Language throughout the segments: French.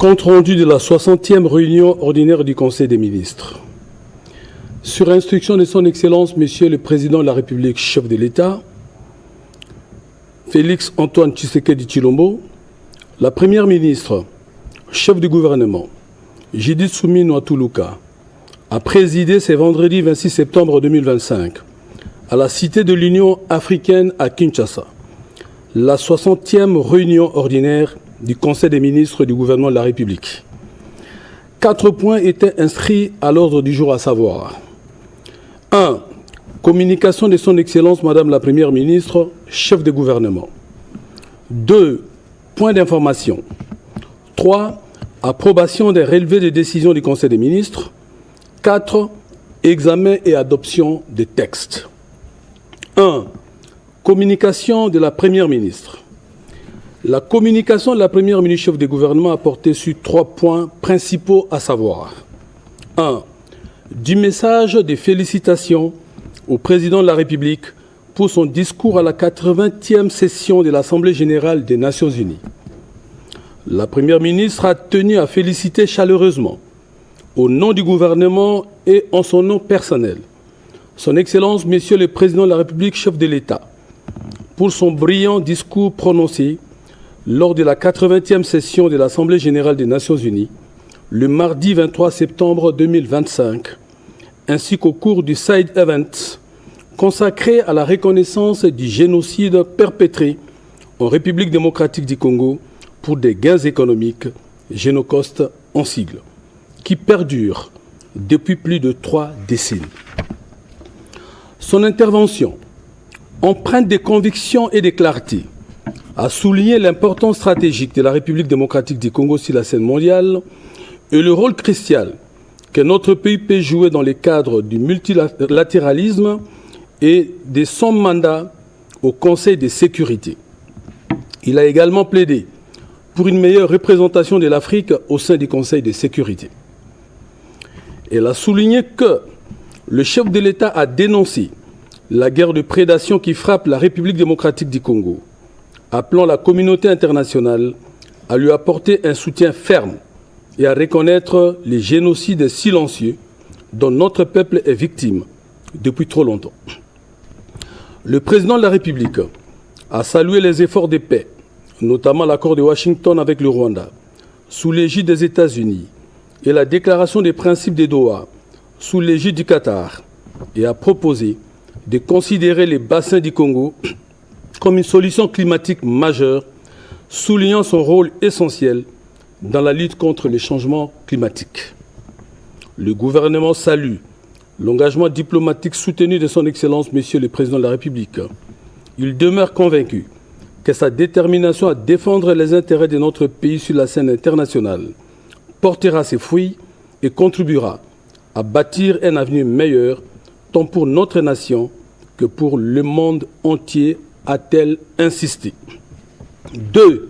Compte rendu de la 60e réunion ordinaire du Conseil des ministres. Sur instruction de son Excellence, Monsieur le Président de la République, chef de l'État, Félix Antoine Tshisekedi Tshilombo, la Première ministre, chef du gouvernement, Judith Suminwa Tuluka, a présidé ce vendredi 26 septembre 2025 à la Cité de l'Union africaine à Kinshasa, la 60e réunion ordinaire du Conseil des ministres du gouvernement de la République. 4 points étaient inscrits à l'ordre du jour, à savoir 1. Communication de son Excellence Madame la Première ministre, chef de gouvernement. 2. Points d'information. 3. Approbation des relevés de décisions du Conseil des ministres. 4. Examen et adoption des textes. 1. Communication de la Première ministre. La communication de la Première ministre chef de gouvernement a porté sur 3 points principaux, à savoir 1. Du message de félicitations au Président de la République pour son discours à la 80e session de l'Assemblée générale des Nations unies. La Première ministre a tenu à féliciter chaleureusement, au nom du gouvernement et en son nom personnel, Son Excellence, Monsieur le Président de la République, chef de l'État, pour son brillant discours prononcé lors de la 80e session de l'Assemblée générale des Nations unies, le mardi 23 septembre 2025, ainsi qu'au cours du Side Event consacré à la reconnaissance du génocide perpétré en République démocratique du Congo pour des gains économiques, Génocost en sigle, qui perdurent depuis plus de 3 décennies. Son intervention, empreinte de conviction et de clarté, a souligné l'importance stratégique de la République démocratique du Congo sur la scène mondiale et le rôle crucial que notre pays peut jouer dans le cadre du multilatéralisme et de son mandat au Conseil de sécurité. Il a également plaidé pour une meilleure représentation de l'Afrique au sein du Conseil de sécurité. Elle a souligné que le chef de l'État a dénoncé la guerre de prédation qui frappe la République démocratique du Congo, appelant la communauté internationale à lui apporter un soutien ferme et à reconnaître les génocides silencieux dont notre peuple est victime depuis trop longtemps. Le président de la République a salué les efforts de paix, notamment l'accord de Washington avec le Rwanda, sous l'égide des États-Unis, et la déclaration des principes de Doha, sous l'égide du Qatar, et a proposé de considérer les bassins du Congo comme une solution climatique majeure, soulignant son rôle essentiel dans la lutte contre les changements climatiques. Le gouvernement salue l'engagement diplomatique soutenu de son Excellence, Monsieur le Président de la République. Il demeure convaincu que sa détermination à défendre les intérêts de notre pays sur la scène internationale portera ses fruits et contribuera à bâtir un avenir meilleur tant pour notre nation que pour le monde entier, a-t-elle insisté. 2.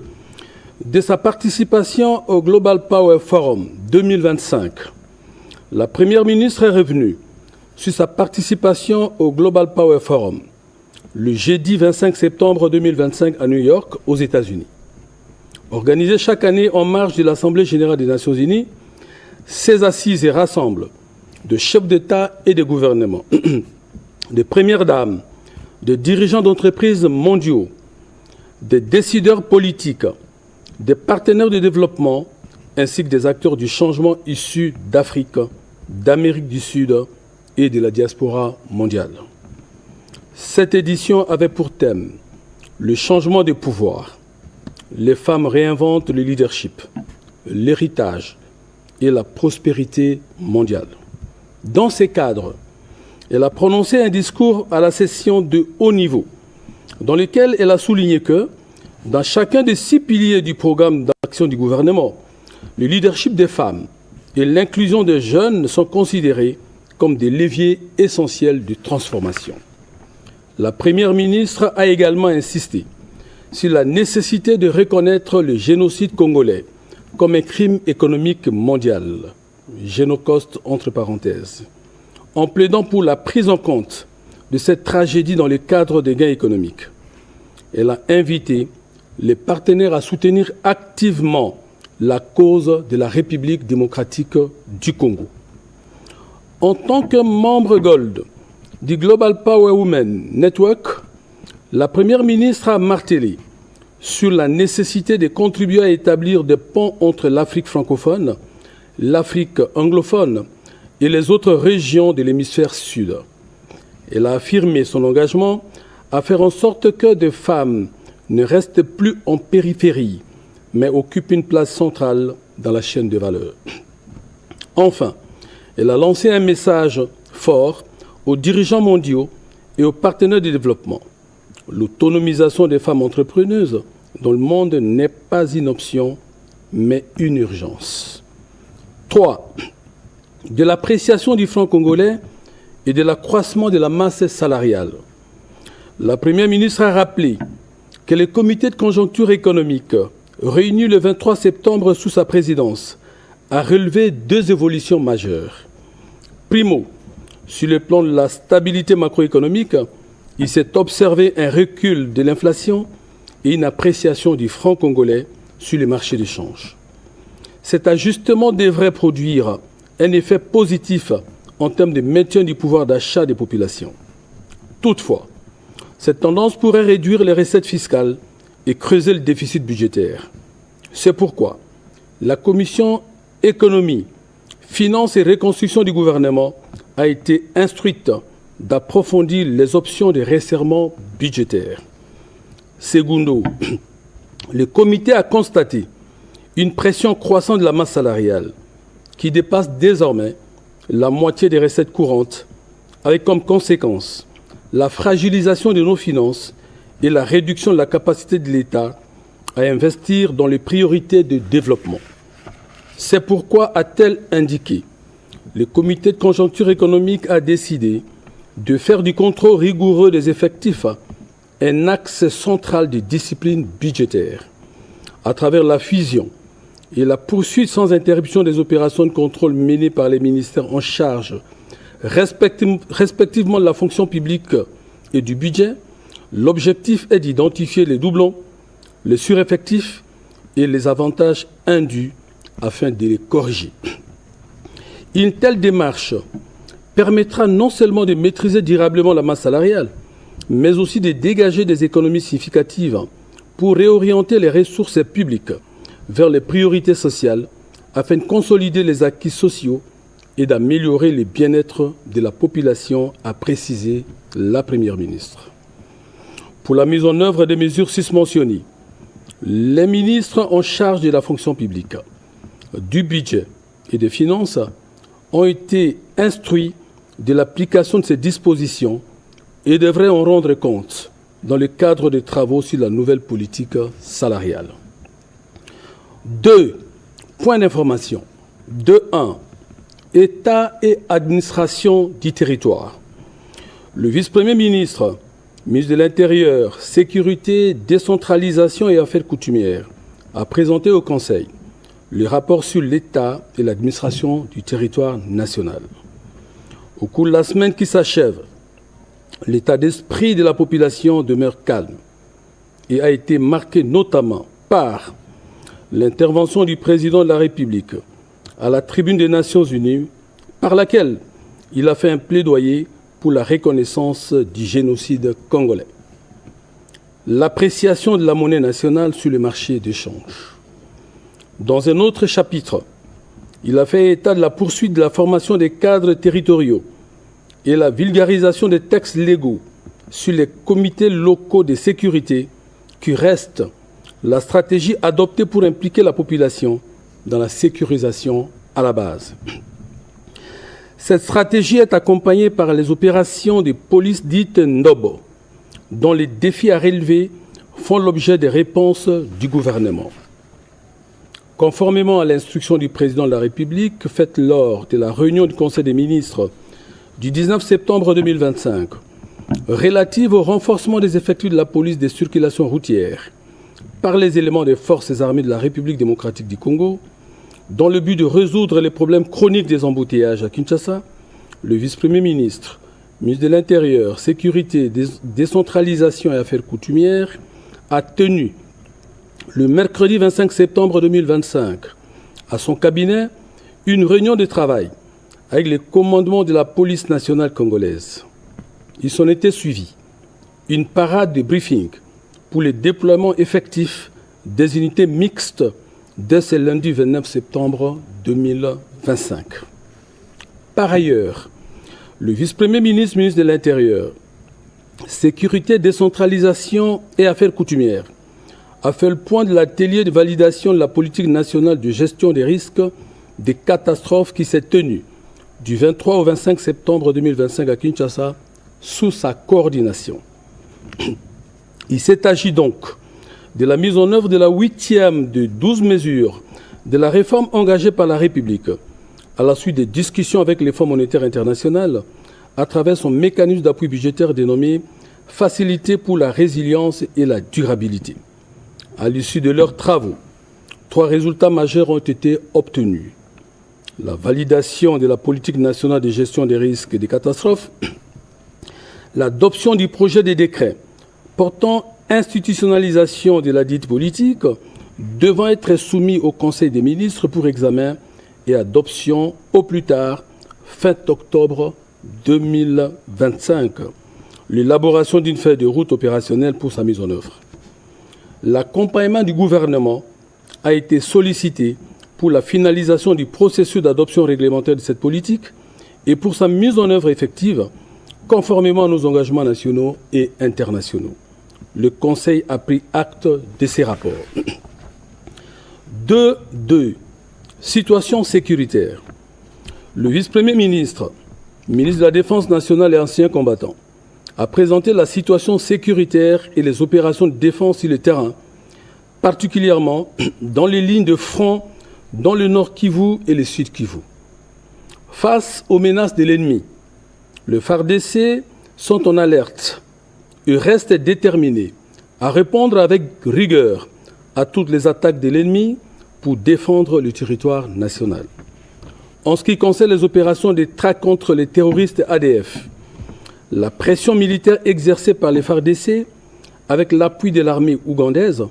De sa participation au Global Power Forum 2025, la Première ministre est revenue sur sa participation au Global Power Forum le jeudi 25 septembre 2025 à New York, aux États-Unis. Organisé chaque année en marge de l'Assemblée générale des Nations unies, ces assises rassemblent de chefs d'État et de gouvernement, de premières dames, de dirigeants d'entreprises mondiaux, des décideurs politiques, des partenaires de développement, ainsi que des acteurs du changement issus d'Afrique, d'Amérique du Sud et de la diaspora mondiale. Cette édition avait pour thème le changement de pouvoir. Les femmes réinventent le leadership, l'héritage et la prospérité mondiale. Dans ces cadres, elle a prononcé un discours à la session de haut niveau, dans lequel elle a souligné que, dans chacun des 6 piliers du programme d'action du gouvernement, le leadership des femmes et l'inclusion des jeunes sont considérés comme des leviers essentiels de transformation. La Première ministre a également insisté sur la nécessité de reconnaître le génocide congolais comme un crime économique mondial, Génocost entre parenthèses, en plaidant pour la prise en compte de cette tragédie dans le cadre des gains économiques. Elle a invité les partenaires à soutenir activement la cause de la République démocratique du Congo. En tant que membre Gold du Global Power Women Network, la Première ministre a martelé sur la nécessité de contribuer à établir des ponts entre l'Afrique francophone, l'Afrique anglophone et les autres régions de l'hémisphère sud. Elle a affirmé son engagement à faire en sorte que des femmes ne restent plus en périphérie, mais occupent une place centrale dans la chaîne de valeur. Enfin, elle a lancé un message fort aux dirigeants mondiaux et aux partenaires du développement. L'autonomisation des femmes entrepreneuses dans le monde n'est pas une option, mais une urgence. 3. De l'appréciation du franc congolais et de l'accroissement de la masse salariale. La Première ministre a rappelé que le comité de conjoncture économique, réuni le 23 septembre sous sa présidence, a relevé 2 évolutions majeures. Primo, sur le plan de la stabilité macroéconomique, il s'est observé un recul de l'inflation et une appréciation du franc congolais sur les marchés d'échange. Cet ajustement devrait produire un effet positif en termes de maintien du pouvoir d'achat des populations. Toutefois, cette tendance pourrait réduire les recettes fiscales et creuser le déficit budgétaire. C'est pourquoi la Commission économie, finances et reconstruction du gouvernement a été instruite d'approfondir les options de resserrement budgétaire. Secondo, le comité a constaté une pression croissante de la masse salariale qui dépasse désormais la moitié des recettes courantes, avec comme conséquence la fragilisation de nos finances et la réduction de la capacité de l'État à investir dans les priorités de développement. C'est pourquoi, a-t-elle indiqué, le comité de conjoncture économique a décidé de faire du contrôle rigoureux des effectifs un axe central de discipline budgétaire, à travers la fusion et la poursuite sans interruption des opérations de contrôle menées par les ministères en charge, respectivement de la fonction publique et du budget. L'objectif est d'identifier les doublons, les sureffectifs et les avantages indus afin de les corriger. Une telle démarche permettra non seulement de maîtriser durablement la masse salariale, mais aussi de dégager des économies significatives pour réorienter les ressources publiques vers les priorités sociales afin de consolider les acquis sociaux et d'améliorer le bien-être de la population, a précisé la Première ministre. Pour la mise en œuvre des mesures susmentionnées, les ministres en charge de la fonction publique, du budget et des finances ont été instruits de l'application de ces dispositions et devraient en rendre compte dans le cadre des travaux sur la nouvelle politique salariale. 2 points d'information. 2.1. État et administration du territoire. Le vice-premier ministre, ministre de l'Intérieur, Sécurité, Décentralisation et Affaires coutumières, a présenté au Conseil le rapport sur l'État et l'administration du territoire national. Au cours de la semaine qui s'achève, l'état d'esprit de la population demeure calme et a été marqué notamment par l'intervention du président de la République à la tribune des Nations Unies, par laquelle il a fait un plaidoyer pour la reconnaissance du génocide congolais. L'appréciation de la monnaie nationale sur le marché d'échange. Dans un autre chapitre, il a fait état de la poursuite de la formation des cadres territoriaux et la vulgarisation des textes légaux sur les comités locaux de sécurité qui restent la stratégie adoptée pour impliquer la population dans la sécurisation à la base. Cette stratégie est accompagnée par les opérations de police dites Ndobo, dont les défis à relever font l'objet des réponses du gouvernement. Conformément à l'instruction du président de la République faite lors de la réunion du Conseil des ministres du 19 septembre 2025, relative au renforcement des effectifs de la police des circulations routières par les éléments des forces armées de la République démocratique du Congo, dans le but de résoudre les problèmes chroniques des embouteillages à Kinshasa, le vice-premier ministre, ministre de l'Intérieur, Sécurité, Décentralisation et Affaires coutumières, a tenu le mercredi 25 septembre 2025, à son cabinet, une réunion de travail avec les commandements de la police nationale congolaise. Il s'en était suivi une parade de briefing pour le déploiement effectif des unités mixtes dès ce lundi 29 septembre 2025. Par ailleurs, le vice-premier ministre, ministre de l'Intérieur, Sécurité, décentralisation et affaires coutumières, a fait le point de l'atelier de validation de la politique nationale de gestion des risques des catastrophes qui s'est tenu du 23 au 25 septembre 2025 à Kinshasa sous sa coordination. Il s'est agi donc de la mise en œuvre de la 8e de 12 mesures de la réforme engagée par la République à la suite des discussions avec les Fonds monétaires internationaux à travers son mécanisme d'appui budgétaire dénommé « Facilité pour la résilience et la durabilité ». À l'issue de leurs travaux, 3 résultats majeurs ont été obtenus. La validation de la politique nationale de gestion des risques et des catastrophes, l'adoption du projet de décret portant institutionnalisation de la dite politique devant être soumis au Conseil des ministres pour examen et adoption au plus tard fin octobre 2025. L'élaboration d'une feuille de route opérationnelle pour sa mise en œuvre. L'accompagnement du gouvernement a été sollicité pour la finalisation du processus d'adoption réglementaire de cette politique et pour sa mise en œuvre effective, conformément à nos engagements nationaux et internationaux. Le Conseil a pris acte de ces rapports. 2. Situation sécuritaire. Le vice-premier ministre, ministre de la Défense nationale et ancien combattant, a présenté la situation sécuritaire et les opérations de défense sur le terrain, particulièrement dans les lignes de front dans le Nord Kivu et le Sud Kivu. Face aux menaces de l'ennemi, les FARDC sont en alerte et restent déterminés à répondre avec rigueur à toutes les attaques de l'ennemi pour défendre le territoire national. En ce qui concerne les opérations de traque contre les terroristes ADF, la pression militaire exercée par les FARDC, avec l'appui de l'armée ougandaise,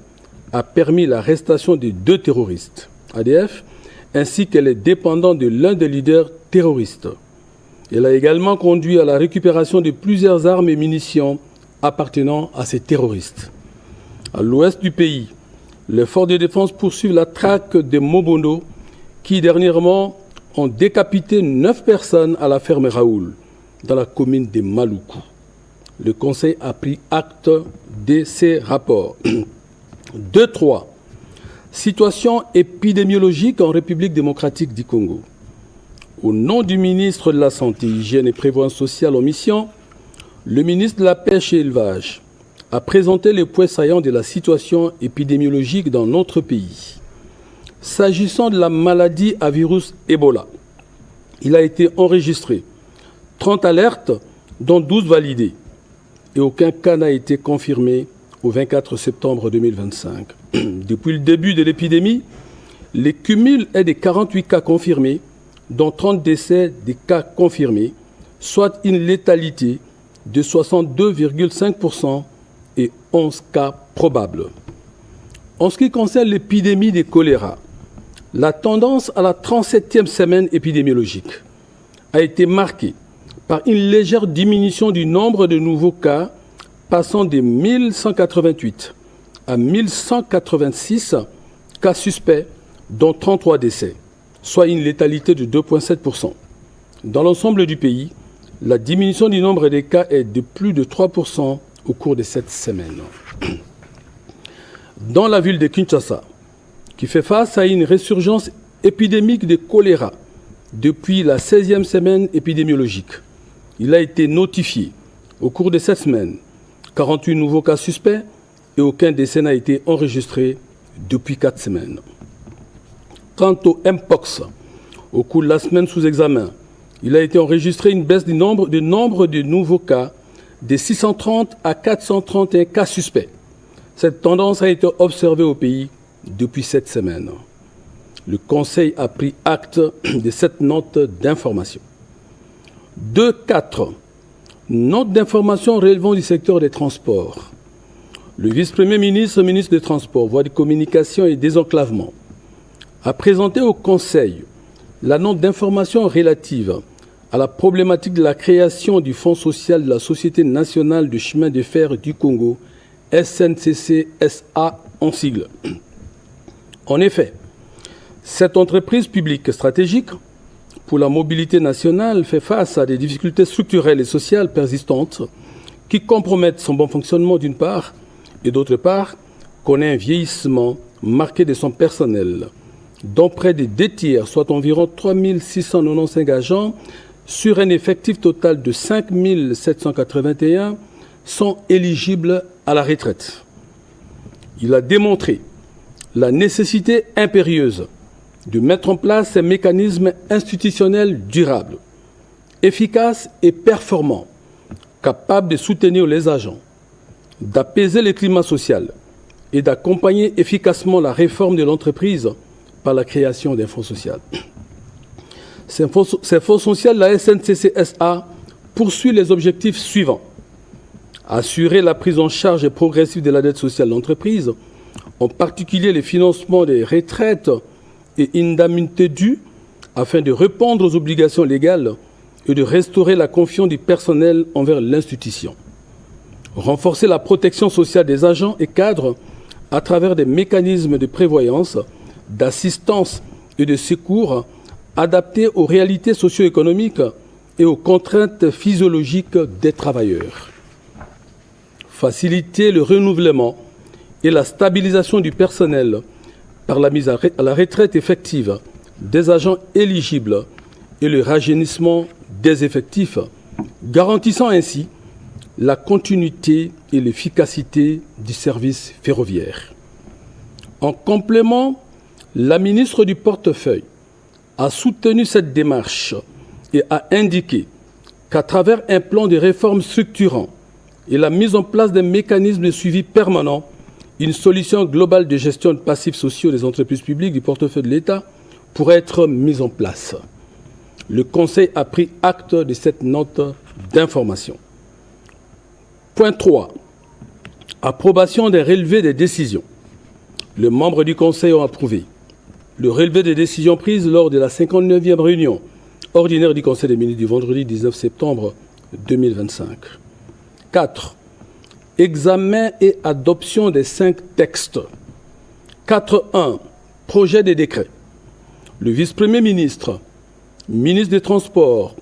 a permis l'arrestation de 2 terroristes ADF, ainsi que les dépendants de l'un des leaders terroristes. Elle a également conduit à la récupération de plusieurs armes et munitions appartenant à ces terroristes. À l'ouest du pays, les forces de défense poursuivent la traque des Mobondo, qui dernièrement ont décapité 9 personnes à la ferme Raoul, dans la commune de Maluku. Le Conseil a pris acte de ces rapports. 2.3. Situation épidémiologique en République démocratique du Congo. Au nom du ministre de la Santé, Hygiène et Prévoyance sociale en mission, le ministre de la Pêche et Élevage a présenté les points saillants de la situation épidémiologique dans notre pays. S'agissant de la maladie à virus Ebola, il a été enregistré 30 alertes, dont 12 validées, et aucun cas n'a été confirmé au 24 septembre 2025. Depuis le début de l'épidémie, le cumul est de 48 cas confirmés, dont 30 décès des cas confirmés, soit une létalité de 62,5% et 11 cas probables. En ce qui concerne l'épidémie de choléra, la tendance à la 37e semaine épidémiologique a été marquée par une légère diminution du nombre de nouveaux cas, passant de 1188 à 1186 cas suspects, dont 33 décès, soit une létalité de 2,7%. Dans l'ensemble du pays, la diminution du nombre des cas est de plus de 3% au cours de cette semaine. Dans la ville de Kinshasa, qui fait face à une résurgence épidémique de choléra depuis la 16e semaine épidémiologique, il a été notifié au cours de cette semaine 48 nouveaux cas suspects et aucun décès n'a été enregistré depuis 4 semaines. Quant au Mpox, au cours de la semaine sous examen, il a été enregistré une baisse du nombre de nouveaux cas de 630 à 431 cas suspects. Cette tendance a été observée au pays depuis cette semaine. Le Conseil a pris acte de cette note d'information. 2.4. Note d'information relevant du secteur des transports. le vice-premier ministre, ministre des Transports, Voies de communication et désenclavement, a présenté au Conseil la note d'information relative à la problématique de la création du Fonds social de la Société nationale de chemin de fer du Congo, SNCC-SA en sigle. En effet, cette entreprise publique stratégique pour la mobilité nationale fait face à des difficultés structurelles et sociales persistantes qui compromettent son bon fonctionnement d'une part et d'autre part connaît un vieillissement marqué de son personnel, dont près de 2 tiers, soit environ 3 695 agents, sur un effectif total de 5 781, sont éligibles à la retraite. Il a démontré la nécessité impérieuse de mettre en place un mécanisme institutionnel durable, efficace et performant, capable de soutenir les agents, d'apaiser le climat social et d'accompagner efficacement la réforme de l'entreprise par la création d'un fonds social. Ces fonds sociaux, la SNCC-SA poursuit les objectifs suivants. Assurer la prise en charge progressive de la dette sociale de l'entreprise, en particulier le financement des retraites et indemnités dues, afin de répondre aux obligations légales et de restaurer la confiance du personnel envers l'institution. Renforcer la protection sociale des agents et cadres à travers des mécanismes de prévoyance, d'assistance et de secours adaptés aux réalités socio-économiques et aux contraintes physiologiques des travailleurs. Faciliter le renouvellement et la stabilisation du personnel par la mise à la retraite effective des agents éligibles et le rajeunissement des effectifs, garantissant ainsi la continuité et l'efficacité du service ferroviaire. En complément, la ministre du Portefeuille a soutenu cette démarche et a indiqué qu'à travers un plan de réforme structurant et la mise en place d'un mécanisme de suivi permanent, une solution globale de gestion de passifs sociaux des entreprises publiques du portefeuille de l'État pourrait être mise en place. Le Conseil a pris acte de cette note d'information. Point 3. Approbation des relevés des décisions. Les membres du Conseil ont approuvé le relevé des décisions prises lors de la 59e réunion ordinaire du Conseil des ministres du vendredi 19 septembre 2025. 4. Examen et adoption des 5 textes. 4.1. Projet de décret. Le vice-premier ministre, ministre des Transports,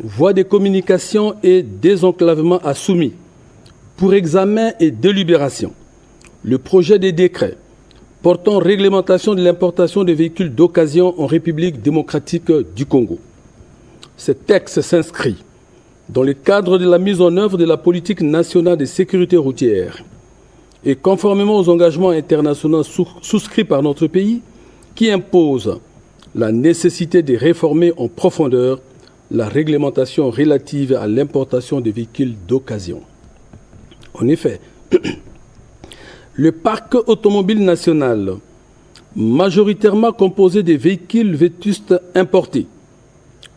Voies des communications et désenclavement a soumis pour examen et délibération le projet de décret portant réglementation de l'importation de véhicules d'occasion en République démocratique du Congo. Ce texte s'inscrit dans le cadre de la mise en œuvre de la politique nationale de sécurité routière et conformément aux engagements internationaux souscrits par notre pays qui imposent la nécessité de réformer en profondeur la réglementation relative à l'importation des véhicules d'occasion. En effet, le parc automobile national, majoritairement composé de véhicules vétustes importés,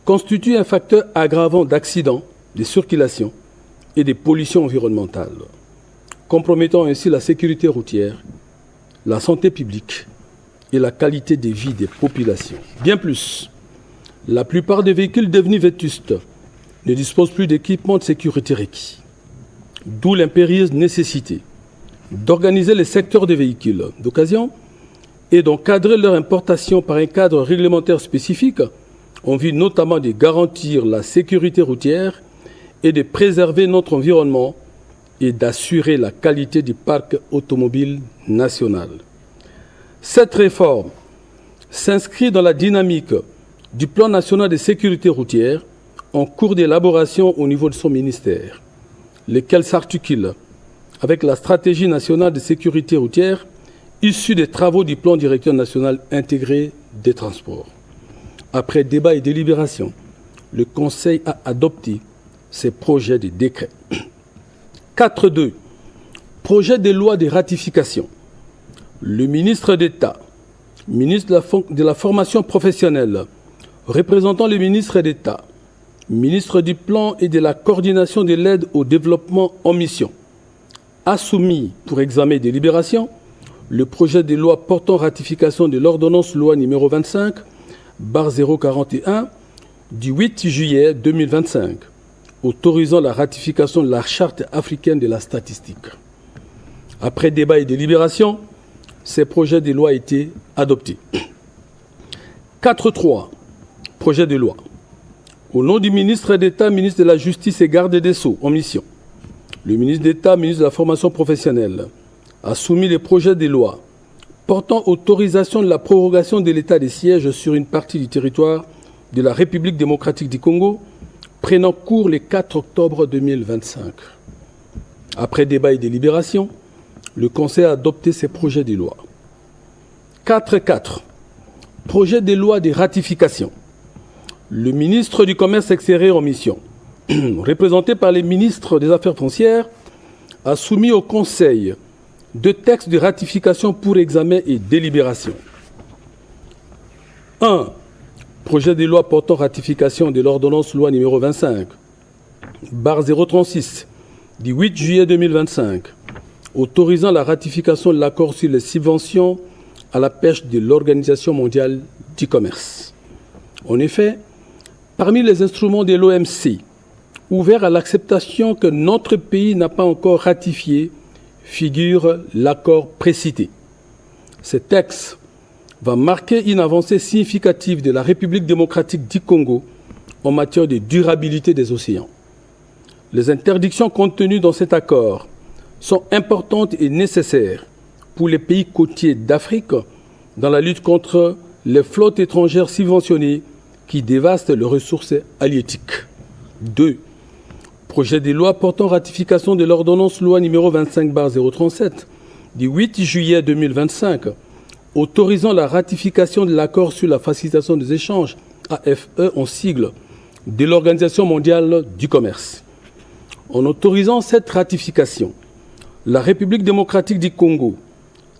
constitue un facteur aggravant d'accidents, de circulation et de pollution environnementale, compromettant ainsi la sécurité routière, la santé publique et la qualité de vie des populations. Bien plus, la plupart des véhicules devenus vétustes ne disposent plus d'équipements de sécurité requis, d'où l'impérieuse nécessité d'organiser les secteurs des véhicules d'occasion et d'encadrer leur importation par un cadre réglementaire spécifique en vue notamment de garantir la sécurité routière et de préserver notre environnement et d'assurer la qualité du parc automobile national. Cette réforme s'inscrit dans la dynamique du plan national de sécurité routière en cours d'élaboration au niveau de son ministère, lequel s'articule avec la stratégie nationale de sécurité routière issue des travaux du plan directeur national intégré des transports. Après débat et délibération, le Conseil a adopté ces projets de décret. 4.2. Projet de loi de ratification. Le ministre d'État, ministre de la formation professionnelle, représentant le ministre d'État, ministre du Plan et de la coordination de l'aide au développement en mission, a soumis pour examen et délibération le projet de loi portant ratification de l'ordonnance loi numéro 25/041 du 8 juillet 2025, autorisant la ratification de la Charte africaine de la statistique. Après débat et délibération, ces projets de loi étaient adoptés. 4.3. Projet de loi. Au nom du ministre d'État, ministre de la Justice et garde des Sceaux en mission, le ministre d'État, ministre de la Formation professionnelle, a soumis les projets de loi portant autorisation de la prorogation de l'état de siège sur une partie du territoire de la République démocratique du Congo, prenant cours le 4 octobre 2025. Après débat et délibération, le Conseil a adopté ces projets de loi. 4.4. Projet de loi de ratification. Le ministre du Commerce extérieur en mission, représenté par les ministres des Affaires foncières, a soumis au Conseil 2 textes de ratification pour examen et délibération. 1. Projet de loi portant ratification de l'ordonnance loi numéro 25/036 du 8 juillet 2025, autorisant la ratification de l'accord sur les subventions à la pêche de l'Organisation mondiale du commerce. En effet, parmi les instruments de l'OMC, ouverts à l'acceptation que notre pays n'a pas encore ratifié, figure l'accord précité. Ce texte va marquer une avancée significative de la République démocratique du Congo en matière de durabilité des océans. Les interdictions contenues dans cet accord sont importantes et nécessaires pour les pays côtiers d'Afrique dans la lutte contre les flottes étrangères subventionnées qui dévastent les ressources halieutiques. 2. Projet de loi portant ratification de l'ordonnance loi numéro 25/037 du 8 juillet 2025, autorisant la ratification de l'accord sur la facilitation des échanges, AFE en sigle, de l'Organisation mondiale du commerce. En autorisant cette ratification, la République démocratique du Congo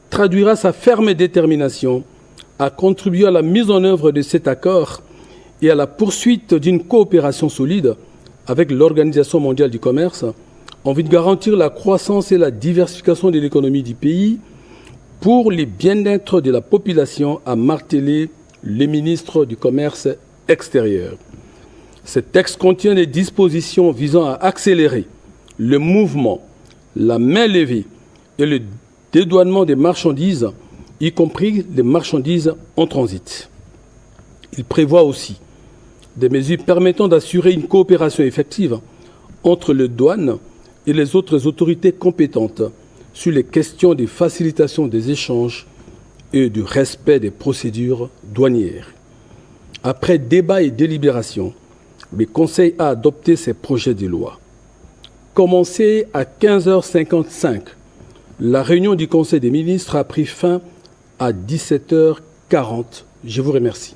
traduira sa ferme détermination à contribuer à la mise en œuvre de cet accord et à la poursuite d'une coopération solide avec l'Organisation mondiale du commerce en vue de garantir la croissance et la diversification de l'économie du pays pour le bien-être de la population, a martelé le ministre du Commerce extérieur. Ce texte contient des dispositions visant à accélérer le mouvement, la main levée et le dédouanement des marchandises, y compris les marchandises en transit. Il prévoit aussi des mesures permettant d'assurer une coopération effective entre les douanes et les autres autorités compétentes sur les questions de facilitation des échanges et du respect des procédures douanières. Après débat et délibération, le Conseil a adopté ces projets de loi. Commencée à 15h55, la réunion du Conseil des ministres a pris fin à 17h40. Je vous remercie.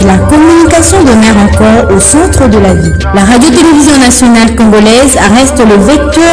La communication demeure encore au centre de la vie. La radio-télévision nationale congolaise reste le vecteur